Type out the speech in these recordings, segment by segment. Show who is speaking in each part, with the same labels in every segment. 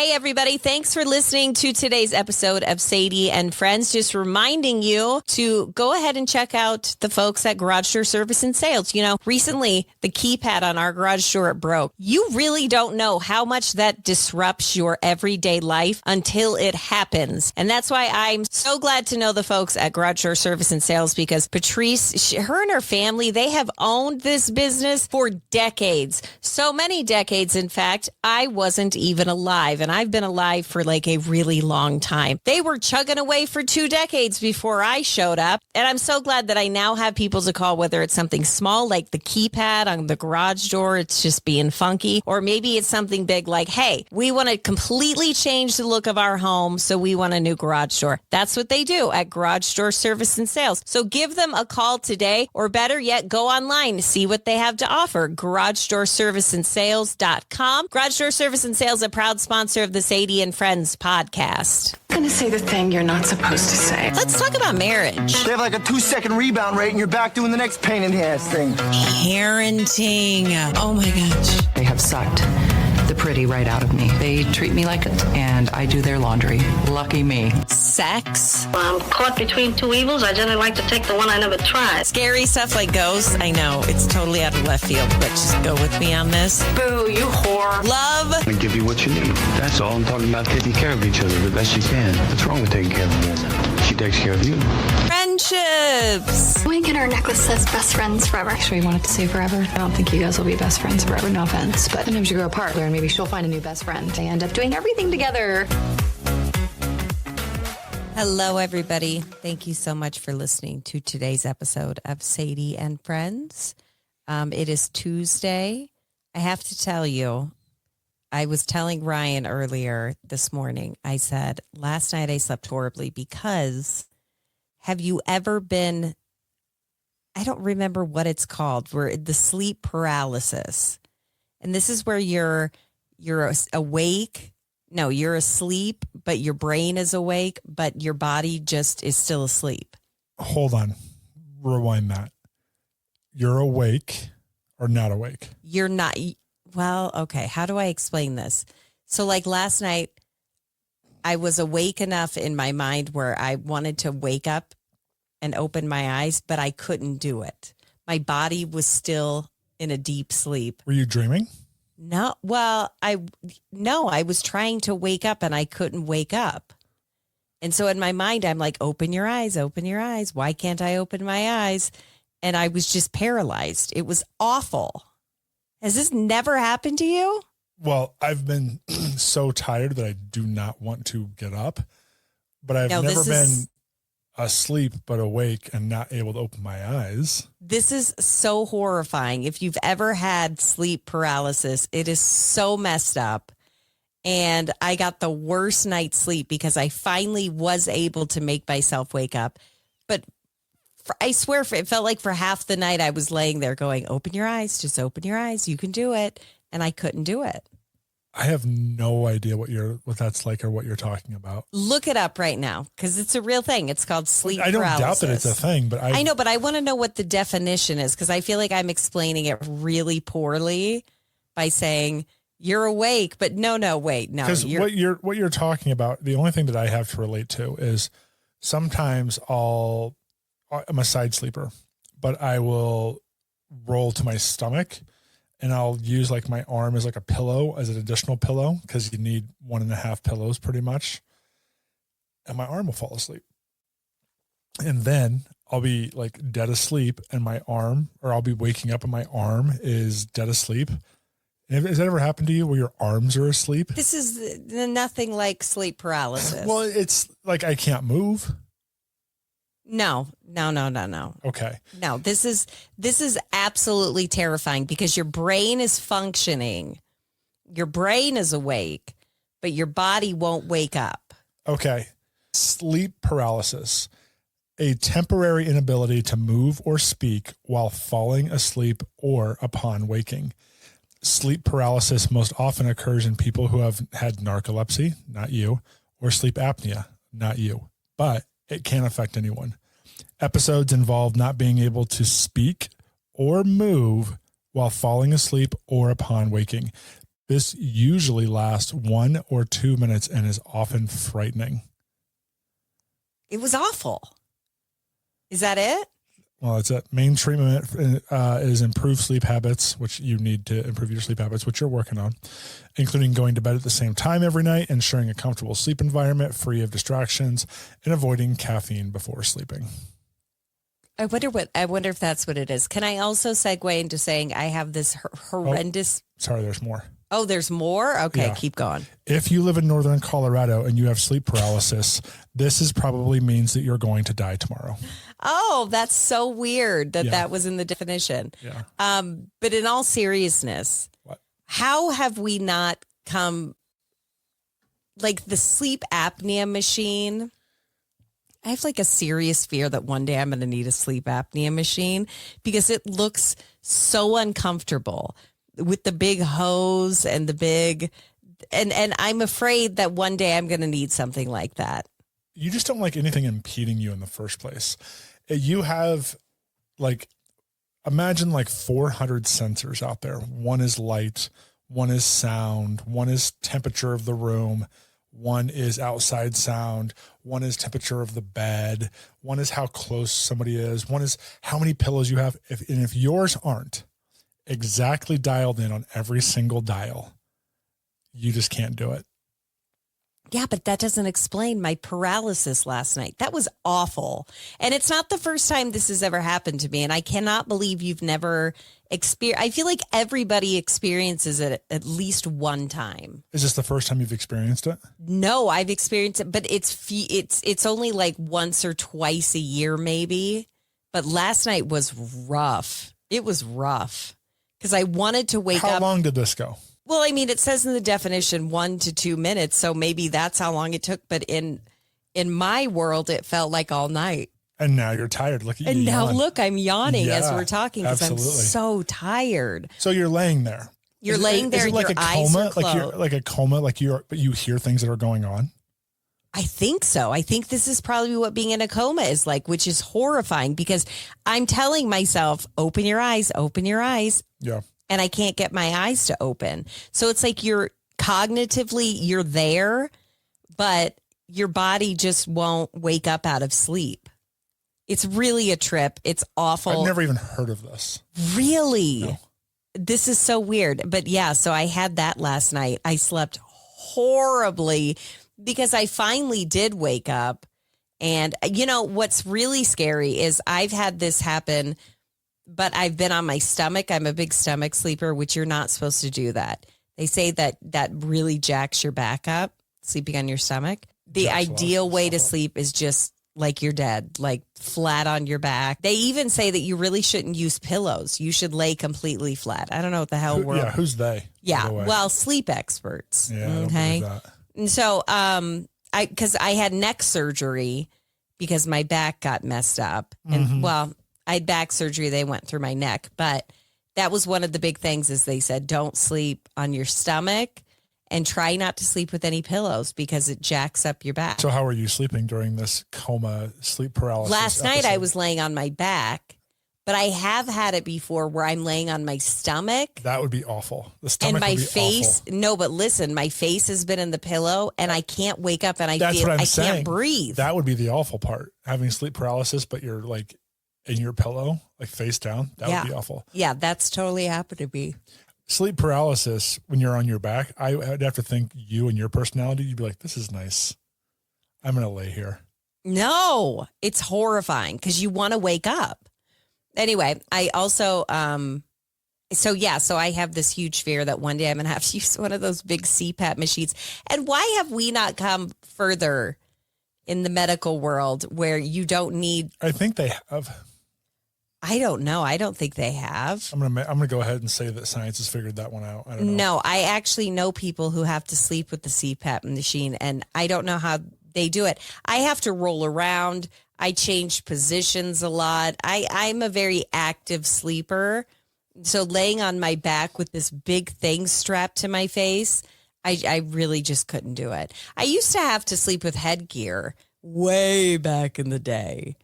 Speaker 1: Hey, everybody. Thanks for listening to today's episode of Sadie and Friends. Just reminding you to go ahead and check out the folks at Garage Door Service and Sales. You know, recently the keypad on our garage door broke. You really don't know how much that disrupts your everyday life until it happens. And that's why I'm so glad to know the folks at Garage Door Service and Sales, because Patrice, her and her family, they have owned this business for decades. So many decades, in fact, I wasn't even alive. And I've been alive for like a really long time. They were chugging away for 2 decades before I showed up. And I'm so glad that I now have people to call, whether it's something small like the keypad on the garage door, it's just being funky, or maybe it's something big like, hey, we want to completely change the look of our home, so we want a new garage door. That's what they do at Garage Door Service and Sales. So give them a call today, or better yet, go online to see what they have to offer. GarageDoorServiceandSales.com. Garage Door Service and Sales, a proud sponsor of the Sadie and Friends podcast.
Speaker 2: I'm going to say the thing you're not supposed to say.
Speaker 1: Let's talk about marriage.
Speaker 3: They have like a 2-second rebound rate and you're back doing the next pain in the ass thing.
Speaker 1: Parenting. Oh my gosh.
Speaker 2: They have sucked the pretty right out of me. They treat me like it, and I do their laundry. Lucky me.
Speaker 1: Sex.
Speaker 4: I'm caught between two evils. I generally like to take the one I never tried.
Speaker 1: Scary stuff like ghosts. I know it's totally out of left field, but just go with me on this.
Speaker 2: Boo, you whore.
Speaker 1: Love.
Speaker 5: I give you what you need. That's all. I'm talking about taking care of each other the best you can. What's wrong with taking care of a woman? She takes care of you.
Speaker 1: Friendships.
Speaker 6: Wink and her necklace says best friends forever.
Speaker 7: Sure you want it to say forever? I don't think you guys will be best friends forever, no offense. But sometimes you grow apart, and maybe she'll find a new best friend. They end up doing everything together.
Speaker 1: Hello, everybody. Thank you so much for listening to today's episode of Sadie and Friends. It is Tuesday. I have to tell you, I was telling Ryan earlier this morning, I said, last night I slept horribly because have you ever been, I don't remember what it's called, where the sleep paralysis. And this is where you're awake. No, you're asleep, but your brain is awake, but your body just is still asleep.
Speaker 8: Hold on. Rewind that. You're awake or not awake?
Speaker 1: You're not. Well, okay. How do I explain this? So like last night, I was awake enough in my mind where I wanted to wake up and open my eyes, but I couldn't do it. My body was still in a deep sleep.
Speaker 8: Were you dreaming?
Speaker 1: No. Well, I was trying to wake up and I couldn't wake up. And so in my mind, I'm like, open your eyes, open your eyes. Why can't I open my eyes? And I was just paralyzed. It was awful. Has this never happened to you?
Speaker 8: Well, I've been so tired that I do not want to get up, but I've never been asleep but awake and not able to open my eyes.
Speaker 1: This is so horrifying. If you've ever had sleep paralysis, it is so messed up. And I got the worst night's sleep because I finally was able to make myself wake up. But I swear, it felt like for half the night I was laying there going, open your eyes, just open your eyes. You can do it. And I couldn't do it.
Speaker 8: I have no idea what that's like or what you're talking about.
Speaker 1: Look it up right now because it's a real thing. It's called sleep paralysis.
Speaker 8: I don't doubt that it's a thing, but I
Speaker 1: know, but I want to know what the definition is because I feel like I'm explaining it really poorly by saying you're awake, but no, wait, no.
Speaker 8: Because what you're talking about, the only thing that I have to relate to is sometimes I'm a side sleeper, but I will roll to my stomach. And I'll use like my arm as like a pillow, as an additional pillow, because you need 1.5 pillows pretty much. And my arm will fall asleep. And then I'll be like dead asleep and my arm, or I'll be waking up and my arm is dead asleep. And has that ever happened to you where your arms are asleep?
Speaker 1: This is nothing like sleep paralysis.
Speaker 8: Well, it's like I can't move.
Speaker 1: No.
Speaker 8: Okay.
Speaker 1: No, this is absolutely terrifying because your brain is functioning. Your brain is awake, but your body won't wake up.
Speaker 8: Okay. Sleep paralysis, a temporary inability to move or speak while falling asleep or upon waking. Sleep paralysis most often occurs in people who have had narcolepsy, not you, or sleep apnea, not you, but it can affect anyone. Episodes involve not being able to speak or move while falling asleep or upon waking. This usually lasts 1 or 2 minutes and is often frightening.
Speaker 1: It was awful. Is that it?
Speaker 8: Well, it's it. Main treatment is improve sleep habits, which you need to improve your sleep habits, which you're working on, including going to bed at the same time every night, ensuring a comfortable sleep environment free of distractions, and avoiding caffeine before sleeping.
Speaker 1: I wonder if that's what it is. Can I also segue into saying I have this horrendous...
Speaker 8: Sorry, there's more.
Speaker 1: Oh, there's more? Okay,
Speaker 8: Yeah.
Speaker 1: keep going.
Speaker 8: If you live in northern Colorado and you have sleep paralysis, this is probably means that you're going to die tomorrow.
Speaker 1: Oh, that's so weird that
Speaker 8: Yeah.
Speaker 1: that was in the definition.
Speaker 8: Yeah.
Speaker 1: But in all seriousness,
Speaker 8: What?
Speaker 1: how have we not come, like the sleep apnea machine? I have like a serious fear that one day I'm going to need a sleep apnea machine because it looks so uncomfortable with the big hose and the big, and I'm afraid that one day I'm going to need something like that.
Speaker 8: You just don't like anything impeding you in the first place. You have imagine 400 sensors out there. One is light, one is sound, one is temperature of the room, one is outside sound, one is temperature of the bed, one is how close somebody is, one is how many pillows you have. If yours aren't exactly dialed in on every single dial, you just can't do it.
Speaker 1: Yeah, but that doesn't explain my paralysis last night. That was awful. And it's not the first time this has ever happened to me. And I cannot believe you've never experienced. I feel like everybody experiences it at least one time.
Speaker 8: Is this the first time you've experienced it?
Speaker 1: No, I've experienced it, but it's only like once or twice a year maybe. But last night was rough. It was rough because I wanted to wake up.
Speaker 8: How long did this go?
Speaker 1: Well, I mean, it says in the definition 1 to 2 minutes, so maybe that's how long it took. But in my world, it felt like all night.
Speaker 8: And now you're tired. Look at you.
Speaker 1: And now
Speaker 8: yawn.
Speaker 1: look, I'm yawning as
Speaker 8: Yeah,
Speaker 1: we're talking because I'm
Speaker 8: absolutely.
Speaker 1: so tired.
Speaker 8: So you're laying there.
Speaker 1: You're laying there
Speaker 8: Is it
Speaker 1: and
Speaker 8: like
Speaker 1: your
Speaker 8: a
Speaker 1: eyes
Speaker 8: coma?
Speaker 1: are closed.
Speaker 8: Like a coma, but you hear things that are going on.
Speaker 1: I think so. I think this is probably what being in a coma is like, which is horrifying because I'm telling myself, open your eyes, open your eyes.
Speaker 8: Yeah.
Speaker 1: And I can't get my eyes to open. So it's like you're there, but your body just won't wake up out of sleep. It's really a trip. It's awful.
Speaker 8: I've never even heard of this.
Speaker 1: Really?
Speaker 8: No.
Speaker 1: This is so weird. But yeah, so I had that last night. I slept horribly because I finally did wake up. And you know, what's really scary is I've had this happen, but I've been on my stomach. I'm a big stomach sleeper, which you're not supposed to do that. They say that really jacks your back up, sleeping on your stomach. The ideal way to sleep is just like you're dead, like flat on your back. They even say that you really shouldn't use pillows. You should lay completely flat. I don't know what the hell we're...
Speaker 8: Yeah, who's they?
Speaker 1: Yeah, well, sleep experts.
Speaker 8: Yeah, I don't
Speaker 1: okay.
Speaker 8: believe that.
Speaker 1: And so, because I had neck surgery because my back got messed up. And well, I had back surgery. They went through my neck, but that was one of the big things is they said, don't sleep on your stomach and try not to sleep with any pillows because it jacks up your back.
Speaker 8: So how are you sleeping during this coma sleep paralysis?
Speaker 1: Last night I
Speaker 8: episode?
Speaker 1: was laying on my back, but I have had it before where I'm laying on my stomach.
Speaker 8: That would be awful. The stomach
Speaker 1: And my
Speaker 8: would be
Speaker 1: face,
Speaker 8: awful.
Speaker 1: no, but listen, my face has been in the pillow and I can't wake up and I
Speaker 8: That's
Speaker 1: feel
Speaker 8: what I'm
Speaker 1: I
Speaker 8: saying.
Speaker 1: can't breathe.
Speaker 8: That would be the awful part. Having sleep paralysis, but you're like in your pillow, like face down. That would be awful.
Speaker 1: Yeah, that's totally happened to me.
Speaker 8: Sleep paralysis, when you're on your back, I'd have to think you and your personality, you'd be like, this is nice. I'm going to lay here.
Speaker 1: No, it's horrifying because you want to wake up. Anyway, I also, so I have this huge fear that one day I'm going to have to use one of those big CPAP machines. And why have we not come further in the medical world where you don't need?
Speaker 8: I think they have.
Speaker 1: I don't know. I don't think they have.
Speaker 8: I'm gonna go ahead and say that science has figured that one out. I don't know.
Speaker 1: No, I actually know people who have to sleep with the CPAP machine, and I don't know how they do it. I have to roll around. I change positions a lot. I'm a very active sleeper. So laying on my back with this big thing strapped to my face, I really just couldn't do it. I used to have to sleep with headgear way back in the day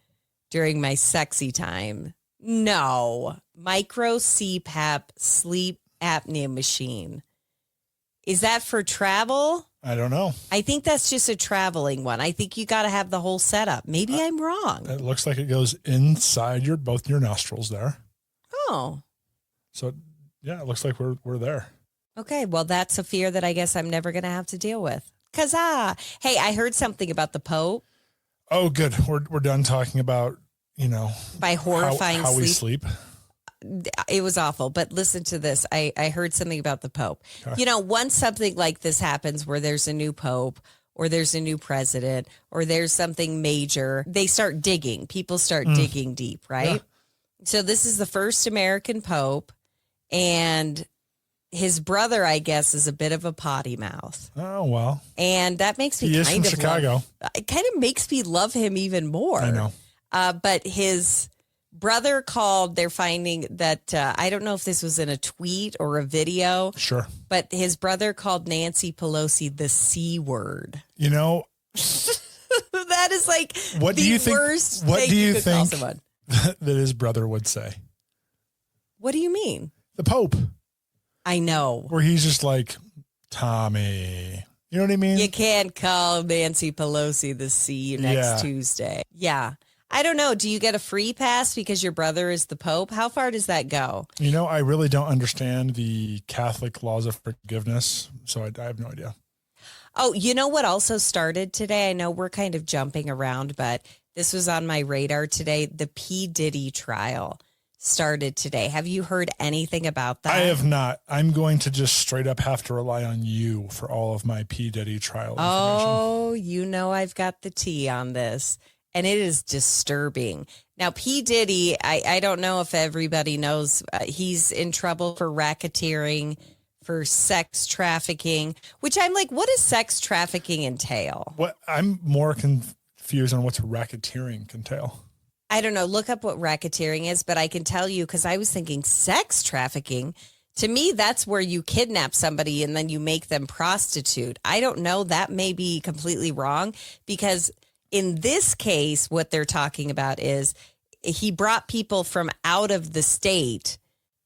Speaker 1: during my sexy time. No, micro CPAP sleep apnea machine. Is that for travel?
Speaker 8: I don't know.
Speaker 1: I think that's just a traveling one. I think you got to have the whole setup. Maybe I'm wrong.
Speaker 8: It looks like it goes inside both your nostrils there.
Speaker 1: Oh.
Speaker 8: So, yeah, it looks like we're there.
Speaker 1: Okay, well, that's a fear that I guess I'm never going to have to deal with. Hey, I heard something about the Pope.
Speaker 8: Oh, good. We're done talking about,
Speaker 1: by horrifying
Speaker 8: how we sleep.
Speaker 1: It was awful, but listen to this. I heard something about the Pope. Okay. Once something like this happens where there's a new Pope or there's a new president or there's something major, they start digging. People start digging deep, right? Yeah. So this is the first American Pope, and his brother, I guess, is a bit of a potty mouth.
Speaker 8: Oh, well.
Speaker 1: And that makes me
Speaker 8: he is from Chicago.
Speaker 1: It kind of makes me love him even more.
Speaker 8: I know.
Speaker 1: But his brother called, they're finding that, I don't know if this was in a tweet or a video.
Speaker 8: Sure.
Speaker 1: But his brother called Nancy Pelosi the C word. That is like
Speaker 8: what
Speaker 1: the
Speaker 8: do you think,
Speaker 1: worst
Speaker 8: what
Speaker 1: thing
Speaker 8: do you
Speaker 1: could
Speaker 8: think
Speaker 1: call someone.
Speaker 8: that his brother would say?
Speaker 1: What do you mean?
Speaker 8: The Pope.
Speaker 1: I know.
Speaker 8: Where he's just like, Tommy. You know what I mean?
Speaker 1: You can't call Nancy Pelosi the C next Tuesday. Yeah. I don't know. Do you get a free pass because your brother is the Pope? How far does that go?
Speaker 8: I really don't understand the Catholic laws of forgiveness, so I have no idea.
Speaker 1: Oh, you know what also started today? I know we're kind of jumping around, but this was on my radar today. The P. Diddy trial started today. Have you heard anything about that?
Speaker 8: I have not. I'm going to just straight up have to rely on you for all of my P. Diddy trial information.
Speaker 1: Oh, I've got the tea on this. And it is disturbing. Now, P. Diddy, I don't know if everybody knows, he's in trouble for racketeering, for sex trafficking, which I'm like, what does sex trafficking entail?
Speaker 8: What I'm more confused on what's racketeering entail.
Speaker 1: I don't know. Look up what racketeering is, but I can tell you, because I was thinking sex trafficking. To me, that's where you kidnap somebody and then you make them prostitute. I don't know. That may be completely wrong, because in this case, what they're talking about is he brought people from out of the state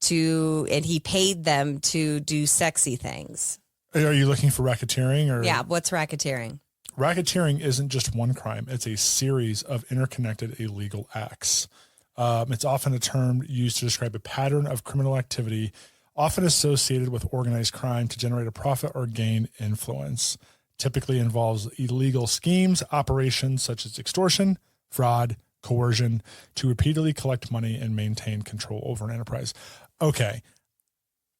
Speaker 1: and he paid them to do sexy things.
Speaker 8: Are you looking for racketeering? Or
Speaker 1: yeah, what's racketeering?
Speaker 8: Racketeering isn't just one crime. It's a series of interconnected illegal acts. It's often a term used to describe a pattern of criminal activity, often associated with organized crime to generate a profit or gain influence. Typically involves illegal schemes, operations such as extortion, fraud, coercion, to repeatedly collect money and maintain control over an enterprise. Okay.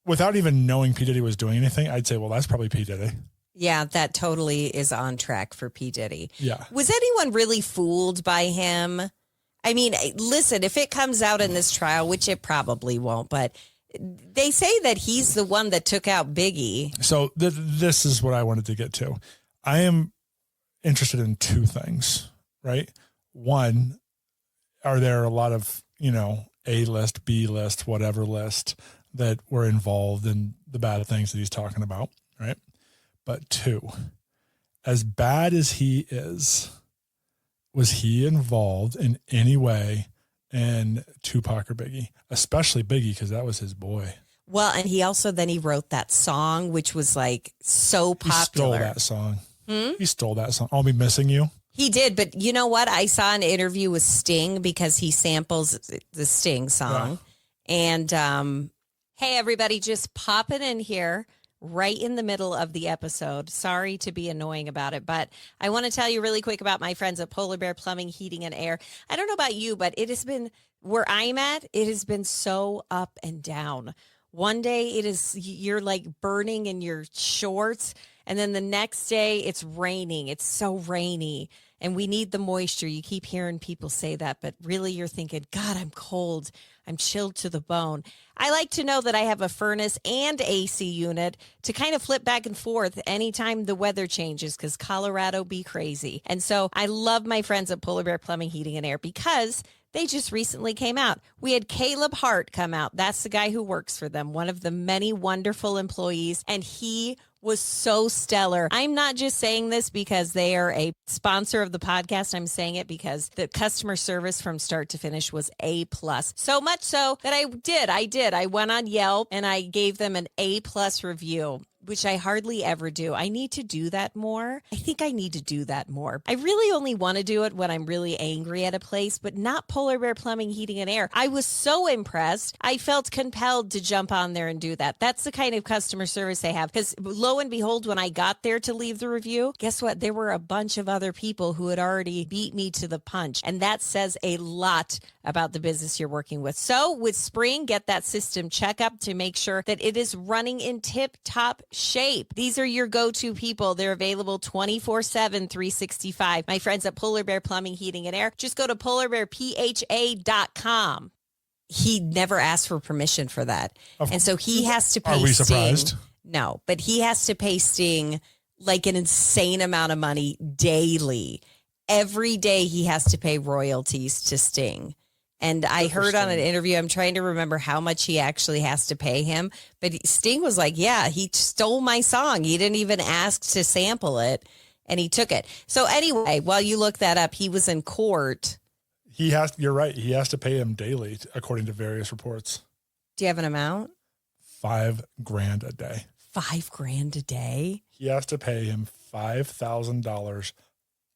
Speaker 8: Without even knowing P. Diddy was doing anything, I'd say, well, that's probably P. Diddy.
Speaker 1: Yeah, that totally is on track for P. Diddy.
Speaker 8: Yeah.
Speaker 1: Was anyone really fooled by him? I mean, listen, if it comes out in this trial, which it probably won't, but they say that he's the one that took out Biggie.
Speaker 8: So this is what I wanted to get to. I am interested in two things, right? One, are there a lot of, A list, B list, whatever list that were involved in the bad things that he's talking about, right? But two, as bad as he is, was he involved in any way in Tupac or Biggie, especially Biggie, because that was his boy.
Speaker 1: Well, and he wrote that song, which was like so popular.
Speaker 8: He stole that song. He stole that song. I'll Be Missing You.
Speaker 1: He did, but you know what? I saw an interview with Sting because he samples the Sting song. Yeah. And hey, everybody, just popping in here right in the middle of the episode. Sorry to be annoying about it, but I want to tell you really quick about my friends at Polar Bear Plumbing, Heating, and Air. I don't know about you, but it has been, where I'm at, it has been so up and down. One day you're like burning in your shorts, and then the next day it's raining. It's so rainy, and we need the moisture. You keep hearing people say that, but really you're thinking, God, I'm cold. I'm chilled to the bone. I like to know that I have a furnace and AC unit to kind of flip back and forth anytime the weather changes, because Colorado be crazy. And so I love my friends at Polar Bear Plumbing, Heating, and Air because they just recently came out. We had Caleb Hart come out. That's the guy who works for them, one of the many wonderful employees, and he was so stellar. I'm not just saying this because they are a sponsor of the podcast. I'm saying it because the customer service from start to finish was A+. So much so that I went on Yelp and I gave them an A+ review. which I hardly ever do. I need to do that more. I think I need to do that more. I really only want to do it when I'm really angry at a place, but not Polar Bear Plumbing, Heating, and Air. I was so impressed. I felt compelled to jump on there and do that. That's the kind of customer service they have. Because lo and behold, when I got there to leave the review, guess what? There were a bunch of other people who had already beat me to the punch. And that says a lot about the business you're working with. So with spring, get that system checkup to make sure that it is running in tip-top shape. These are your go-to people. They're available 24/7, 365. My friends at Polar Bear Plumbing, Heating, and Air. Just go to polarbearpha.com. He never asked for permission for that. And so he has to pay
Speaker 8: Are we
Speaker 1: Sting.
Speaker 8: surprised?
Speaker 1: No, but he has to pay Sting like an insane amount of money daily. Every day he has to pay royalties to Sting. And I heard on an interview, I'm trying to remember how much he actually has to pay him. But Sting was like, yeah, he stole my song. He didn't even ask to sample it. And he took it. So anyway, while you look that up, he was in court.
Speaker 8: You're right. He has to pay him daily, according to various reports.
Speaker 1: Do you have an amount?
Speaker 8: $5,000 a day.
Speaker 1: $5,000 a day?
Speaker 8: He has to pay him $5,000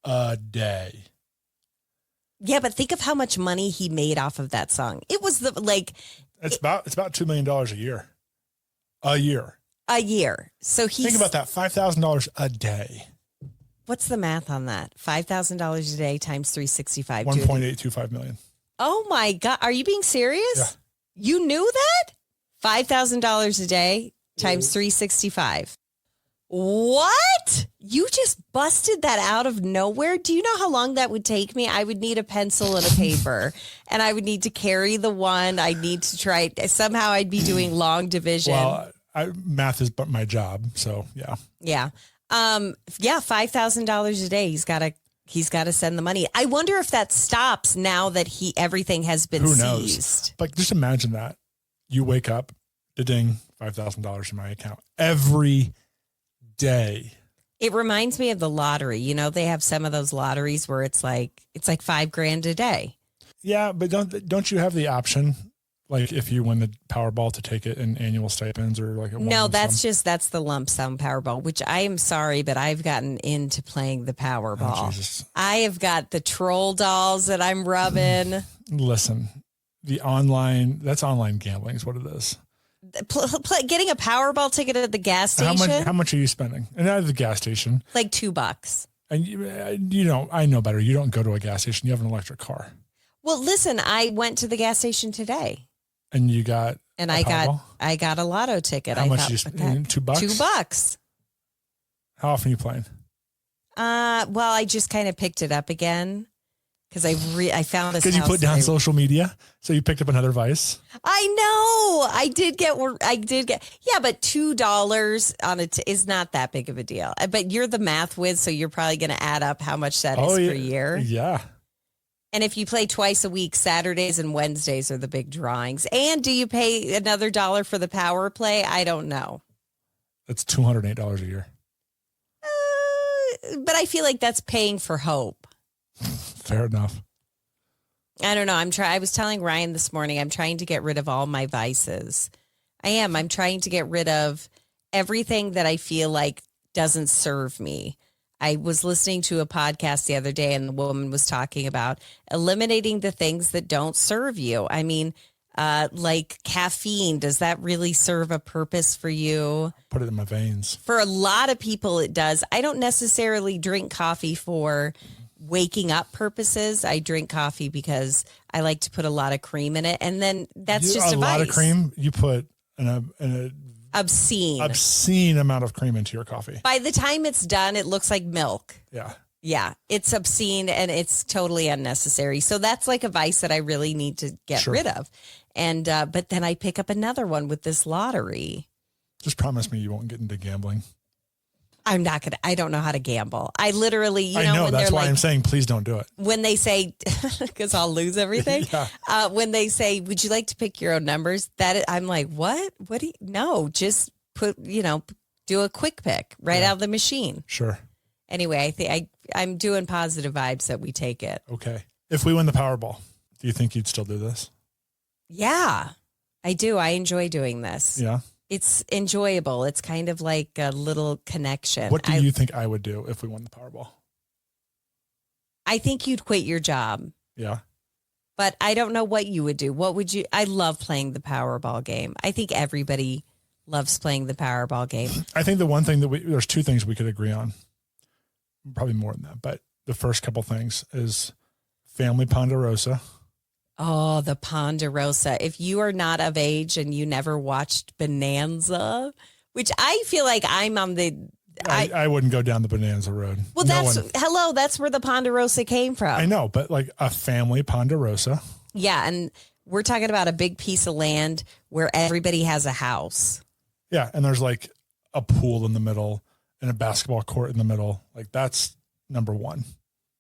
Speaker 8: a day.
Speaker 1: Yeah, but think of how much money he made off of that song. It was
Speaker 8: It's about $2 million a year. A year.
Speaker 1: So
Speaker 8: think about that. $5,000 a day.
Speaker 1: What's the math on that? $5,000 a day times 365.
Speaker 8: $1.825 million.
Speaker 1: Oh my God. Are you being serious?
Speaker 8: Yeah.
Speaker 1: You knew that? $5,000 a day times 365. What? You just busted that out of nowhere? Do you know how long that would take me? I would need a pencil and a paper, and I would need to carry the one. I'd need to try. Somehow I'd be doing long division.
Speaker 8: Well, math is but my job, so yeah.
Speaker 1: Yeah. $5,000 a day. He's got to send the money. I wonder if that stops now that everything has been
Speaker 8: Who
Speaker 1: seized.
Speaker 8: knows? But just imagine that. You wake up, ding, $5,000 in my account every day.
Speaker 1: It reminds me of the lottery. You know, they have some of those lotteries where it's like $5,000 a day.
Speaker 8: Yeah, but don't you have the option, like if you win the Powerball, to take it in annual stipends or like a
Speaker 1: No, that's the lump sum Powerball, which I am sorry, but I've gotten into playing the Powerball.
Speaker 8: Oh, Jesus.
Speaker 1: I have got the troll dolls that I'm rubbing.
Speaker 8: Listen, that's online gambling is what it is.
Speaker 1: Getting a Powerball ticket at the gas station.
Speaker 8: How much are you spending? And at the gas station,
Speaker 1: like $2.
Speaker 8: And I know better. You don't go to a gas station. You have an electric car.
Speaker 1: Well, listen, I went to the gas station today.
Speaker 8: And you got
Speaker 1: I got a lotto ticket.
Speaker 8: How much you spend? $2?
Speaker 1: $2.
Speaker 8: How often are you playing?
Speaker 1: Well, I just kind of picked it up again because I found this.
Speaker 8: Because you put down social media, so you picked up another vice.
Speaker 1: I know. I did get. Yeah, but $2 on it is not that big of a deal. But you're the math whiz, so you're probably going to add up how much that is per year.
Speaker 8: Yeah.
Speaker 1: And if you play twice a week, Saturdays and Wednesdays are the big drawings. And do you pay another $1 for the power play? I don't know.
Speaker 8: That's $208 a year.
Speaker 1: But I feel like that's paying for hope.
Speaker 8: Fair enough.
Speaker 1: I don't know. I was telling Ryan this morning, I'm trying to get rid of all my vices. I am. I'm trying to get rid of everything that I feel like doesn't serve me. I was listening to a podcast the other day and the woman was talking about eliminating the things that don't serve you. I mean, like caffeine, does that really serve a purpose for you?
Speaker 8: Put it in my veins.
Speaker 1: For a lot of people, it does. I don't necessarily drink coffee for waking up purposes. I drink coffee because I like to put a lot of cream in it. And then that's just a
Speaker 8: lot
Speaker 1: vice.
Speaker 8: of cream. You put an obscene amount of cream into your coffee.
Speaker 1: By the time it's done, it looks like milk.
Speaker 8: Yeah.
Speaker 1: Yeah, it's obscene and it's totally unnecessary. So that's like a vice that I really need to get rid of. And but then I pick up another one with this lottery.
Speaker 8: Just promise me you won't get into gambling.
Speaker 1: I'm not going to. I don't know how to gamble. I literally,
Speaker 8: I know that's why I'm saying please don't do it.
Speaker 1: When they say, because I'll lose everything.
Speaker 8: Yeah.
Speaker 1: When they say, would you like to pick your own numbers? I'm like, what? What do you, no, just put, do a quick pick right out of the machine.
Speaker 8: Sure.
Speaker 1: Anyway, I think I'm doing positive vibes that we take it.
Speaker 8: Okay. If we win the Powerball, do you think you'd still do this?
Speaker 1: Yeah, I do. I enjoy doing this.
Speaker 8: Yeah.
Speaker 1: It's enjoyable. It's kind of like a little connection.
Speaker 8: What do you think I would do if we won the Powerball?
Speaker 1: I think you'd quit your job.
Speaker 8: Yeah.
Speaker 1: But I don't know what you would do. What would you? I love playing the Powerball game. I think everybody loves playing the Powerball game.
Speaker 8: I think the one thing there's two things we could agree on. Probably more than that. But the first couple things is family Ponderosa.
Speaker 1: Oh, the Ponderosa. If you are not of age and you never watched Bonanza, which I feel like I'm on the...
Speaker 8: I wouldn't go down the Bonanza road.
Speaker 1: Well, that's where the Ponderosa came from.
Speaker 8: I know, but like a family Ponderosa.
Speaker 1: Yeah, and we're talking about a big piece of land where everybody has a house.
Speaker 8: Yeah, and there's like a pool in the middle and a basketball court in the middle. Like that's number one,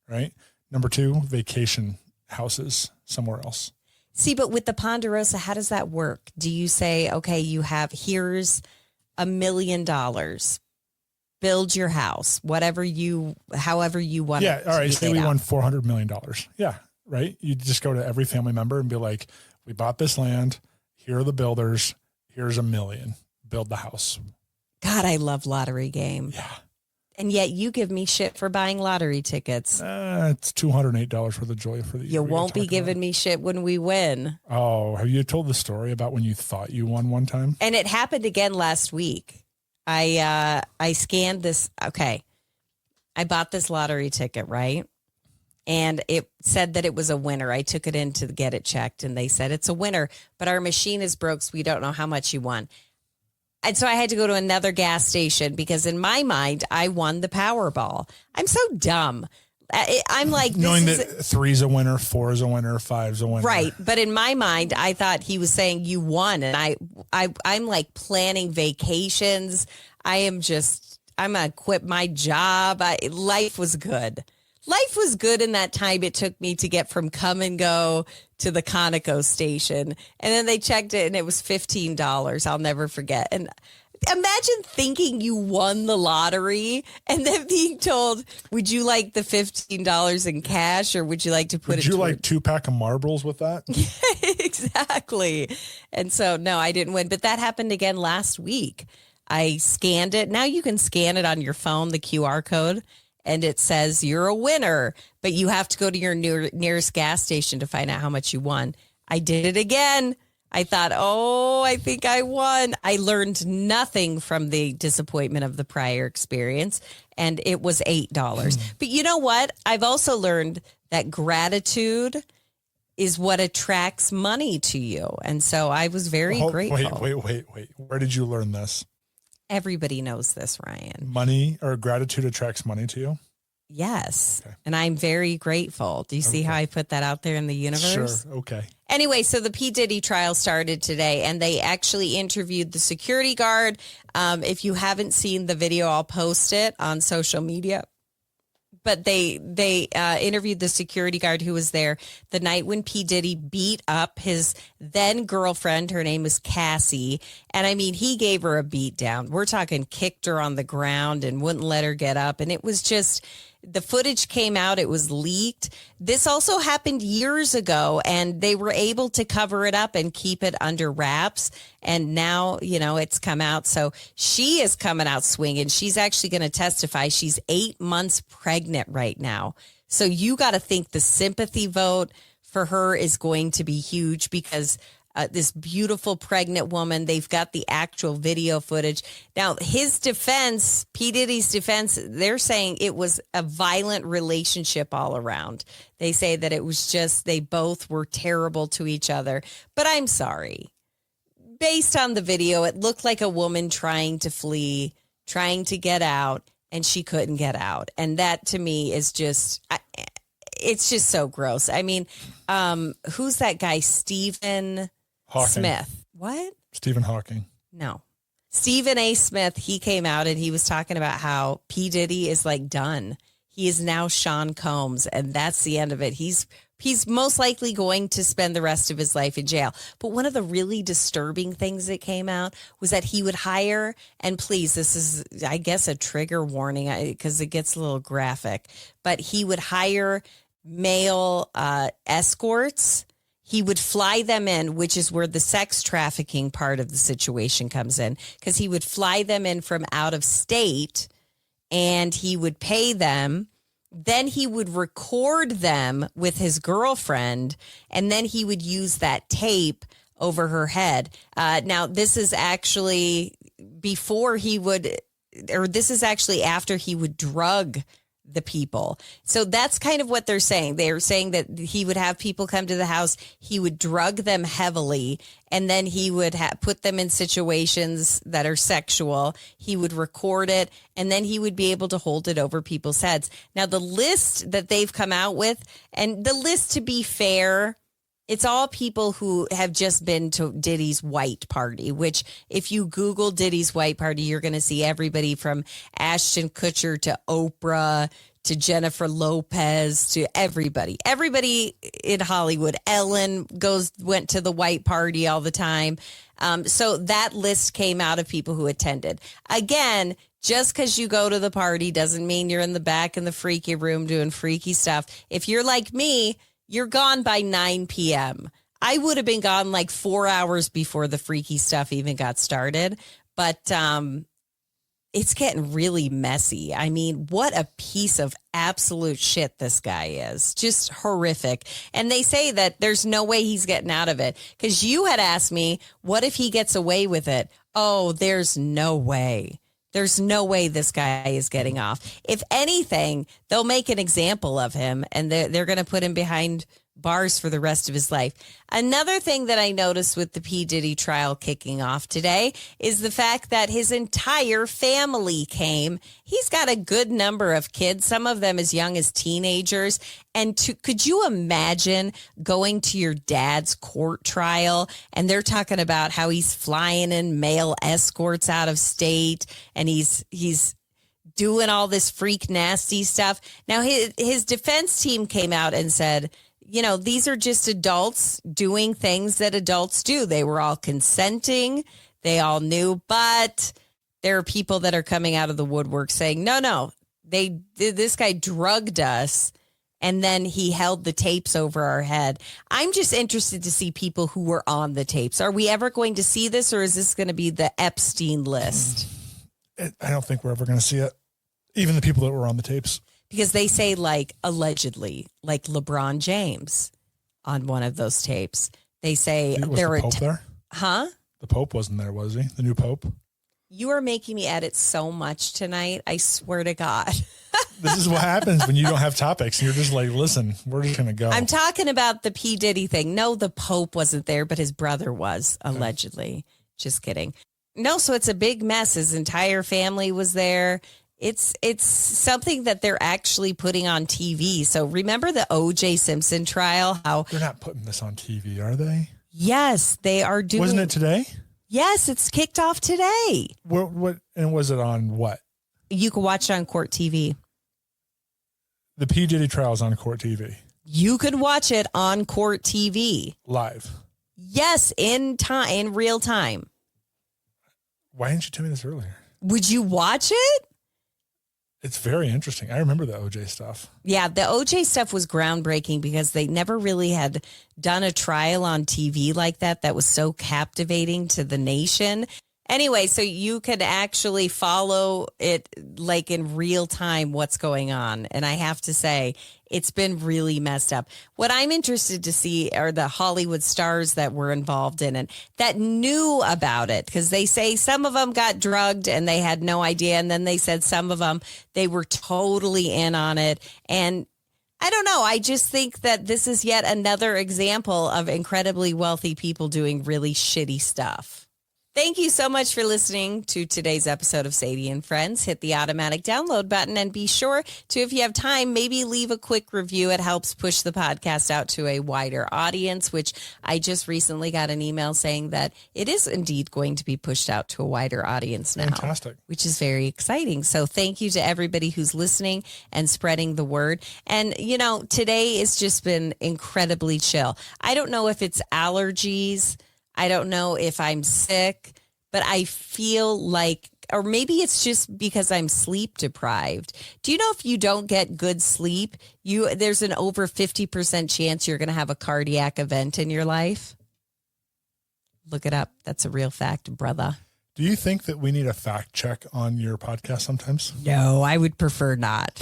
Speaker 8: right? Number two, vacation houses somewhere else.
Speaker 1: See, but with the Ponderosa, how does that work? Do you say, okay, here's $1 million, build your house, however you want.
Speaker 8: Yeah. All right. Say we won $400 million. Yeah. Right. You just go to every family member and be like, we bought this land. Here are the builders. Here's $1 million. Build the house.
Speaker 1: God, I love lottery game.
Speaker 8: Yeah.
Speaker 1: And yet you give me shit for buying lottery tickets.
Speaker 8: It's $208 worth of joy for the year.
Speaker 1: You won't be giving me shit when we win.
Speaker 8: Oh, have you told the story about when you thought you won one time?
Speaker 1: And it happened again last week. I scanned this. Okay. I bought this lottery ticket, right? And it said that it was a winner. I took it in to get it checked and they said it's a winner, but our machine is broke, so we don't know how much you won. And so I had to go to another gas station because in my mind, I won the Powerball. I'm so dumb. I'm like,
Speaker 8: knowing that 3's a winner, 4 is a winner, 5's a winner.
Speaker 1: Right. But in my mind, I thought he was saying you won. And I'm like planning vacations. I'm going to quit my job. Life was good. Life was good in that time it took me to get from Come and Go to the Conoco station. And then they checked it and it was $15. I'll never forget. And imagine thinking you won the lottery and then being told, would you like the $15 in cash or would you like to put it?
Speaker 8: Would you like 2-pack of marbles with that?
Speaker 1: Exactly. And so, no, I didn't win. But that happened again last week. I scanned it. Now you can scan it on your phone, the QR code. And it says you're a winner, but you have to go to your nearest gas station to find out how much you won. I did it again. I thought, I think I won. I learned nothing from the disappointment of the prior experience, and it was $8. But you know what? I've also learned that gratitude is what attracts money to you. And so I was very grateful.
Speaker 8: Wait. Where did you learn this?
Speaker 1: Everybody knows this, Ryan.
Speaker 8: Money or gratitude attracts money to you?
Speaker 1: Yes. Okay. And I'm very grateful. Do you see how I put that out there in the universe?
Speaker 8: Sure. Okay.
Speaker 1: Anyway, so the P. Diddy trial started today and they actually interviewed the security guard. If you haven't seen the video, I'll post it on social media. But they interviewed the security guard who was there the night when P. Diddy beat up his then girlfriend. Her name was Cassie. And I mean, he gave her a beat down. We're talking kicked her on the ground and wouldn't let her get up. And it was just, the footage came out. It was leaked. This also happened years ago and they were able to cover it up and keep it under wraps. And now, it's come out. So she is coming out swinging. She's actually going to testify. She's 8 months pregnant right now. So you got to think the sympathy vote for her is going to be huge because this beautiful pregnant woman, they've got the actual video footage. Now, his defense, P. Diddy's defense, they're saying it was a violent relationship all around. They say that it was just, they both were terrible to each other. But I'm sorry. Based on the video, it looked like a woman trying to flee, trying to get out, and she couldn't get out. And that to me is just, it's just so gross. I mean, who's that guy? Stephen
Speaker 8: Hawking.
Speaker 1: Smith. What?
Speaker 8: Stephen Hawking.
Speaker 1: No. Stephen A. Smith, he came out and he was talking about how P. Diddy is like done. He is now Sean Combs, and that's the end of it. He's most likely going to spend the rest of his life in jail. But one of the really disturbing things that came out was that he would hire, and please, this is, I guess, a trigger warning because it gets a little graphic, but he would hire male escorts. he would fly them in, which is where the sex trafficking part of the situation comes in, because he would fly them in from out of state and he would pay them. Then he would record them with his girlfriend, and then he would use that tape over her head. Now, this is actually this is actually after he would drug the people. So that's kind of what they're saying. They're saying that he would have people come to the house, he would drug them heavily, and then he would put them in situations that are sexual. He would record it, and then he would be able to hold it over people's heads. Now, the list that they've come out with, and the list, to be fair, it's all people who have just been to Diddy's white party, which if you Google Diddy's white party, you're going to see everybody from Ashton Kutcher to Oprah to Jennifer Lopez to everybody. Everybody in Hollywood. Ellen went to the white party all the time. So that list came out of people who attended. Again, just because you go to the party doesn't mean you're in the back in the freaky room doing freaky stuff. If you're like me, you're gone by 9 p.m. I would have been gone like 4 hours before the freaky stuff even got started. But it's getting really messy. I mean, what a piece of absolute shit this guy is. Just horrific. And they say that there's no way he's getting out of it. Because you had asked me, what if he gets away with it? Oh, there's no way. There's no way this guy is getting off. If anything, they'll make an example of him, and they're going to put him behind bars for the rest of his life. Another thing that I noticed with the P. Diddy trial kicking off today is the fact that his entire family came. He's got a good number of kids, some of them as young as teenagers. And could you imagine going to your dad's court trial and they're talking about how he's flying in male escorts out of state and he's doing all this freak nasty stuff. Now, his defense team came out and said, you know, these are just adults doing things that adults do. They were all consenting. They all knew. But there are people that are coming out of the woodwork saying, no, this guy drugged us. And then he held the tapes over our head. I'm just interested to see people who were on the tapes. Are we ever going to see this, or is this going to be the Epstein list?
Speaker 8: I don't think we're ever going to see it. Even the people that were on the tapes.
Speaker 1: Because they say, like, allegedly, like LeBron James on one of those tapes. They say
Speaker 8: there were the Pope there?
Speaker 1: Huh?
Speaker 8: The Pope wasn't there, was he? The new Pope?
Speaker 1: You are making me edit so much tonight. I swear to God.
Speaker 8: This is what happens when you don't have topics. You're just like, listen, we're just going to go.
Speaker 1: I'm talking about the P. Diddy thing. No, the Pope wasn't there, but his brother was, allegedly. Just kidding. No, so it's a big mess. His entire family was there. It's something that they're actually putting on TV. So remember the O.J. Simpson trial? How
Speaker 8: they're not putting this on TV, are they?
Speaker 1: Yes, they are doing.
Speaker 8: Wasn't it today?
Speaker 1: Yes, it's kicked off today.
Speaker 8: What and was it on what?
Speaker 1: You can watch it on Court TV.
Speaker 8: The P. Diddy trial is on Court TV.
Speaker 1: You could watch it on Court TV.
Speaker 8: Live.
Speaker 1: Yes, in real time.
Speaker 8: Why didn't you tell me this earlier?
Speaker 1: Would you watch it?
Speaker 8: It's very interesting. I remember the OJ stuff.
Speaker 1: Yeah, the OJ stuff was groundbreaking because they never really had done a trial on TV like that was so captivating to the nation. Anyway, so you could actually follow it like in real time what's going on. And I have to say, it's been really messed up. What I'm interested to see are the Hollywood stars that were involved in it that knew about it, because they say some of them got drugged and they had no idea. And then they said some of them, they were totally in on it. And I don't know. I just think that this is yet another example of incredibly wealthy people doing really shitty stuff. Thank you so much for listening to today's episode of Sadie and Friends. Hit the automatic download button and be sure to, if you have time, maybe leave a quick review. It helps push the podcast out to a wider audience, which I just recently got an email saying that it is indeed going to be pushed out to a wider audience now.
Speaker 8: Fantastic.
Speaker 1: Which is very exciting. So thank you to everybody who's listening and spreading the word. And, you know, today has just been incredibly chill. I don't know if it's allergies. I don't know if I'm sick, but I feel like Or maybe it's just because I'm sleep deprived. Do you know if you don't get good sleep, there's an over 50% chance you're going to have a cardiac event in your life? Look it up. That's a real fact, brother.
Speaker 8: Do you think that we need a fact check on your podcast sometimes?
Speaker 1: No, I would prefer not.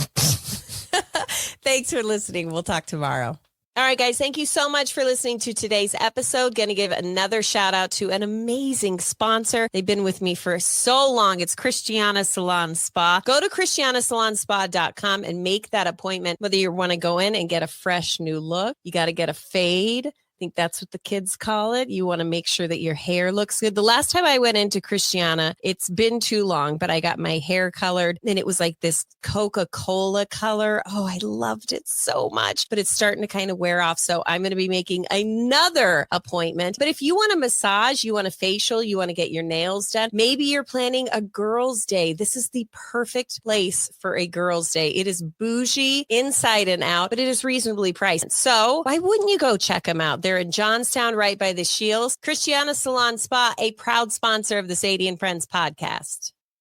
Speaker 1: Thanks for listening. We'll talk tomorrow. All right, guys, thank you so much for listening to today's episode. Going to give another shout out to an amazing sponsor. They've been with me for so long. It's Christiana Salon Spa. Go to christianasalonspa.com and make that appointment, whether you want to go in and get a fresh new look. You got to get a fade. I think that's what the kids call it. You want to make sure that your hair looks good. The last time I went into Christiana, it's been too long, but I got my hair colored and it was like this Coca-Cola color. Oh, I loved it so much, but it's starting to kind of wear off. So I'm going to be making another appointment. But if you want a massage, you want a facial, you want to get your nails done, maybe you're planning a girls' day. This is the perfect place for a girls' day. It is bougie inside and out, but it is reasonably priced. So why wouldn't you go check them out? They're in Johnstown, right by the Shields. Christiana Salon Spa, a proud sponsor of the Sadie and Friends podcast.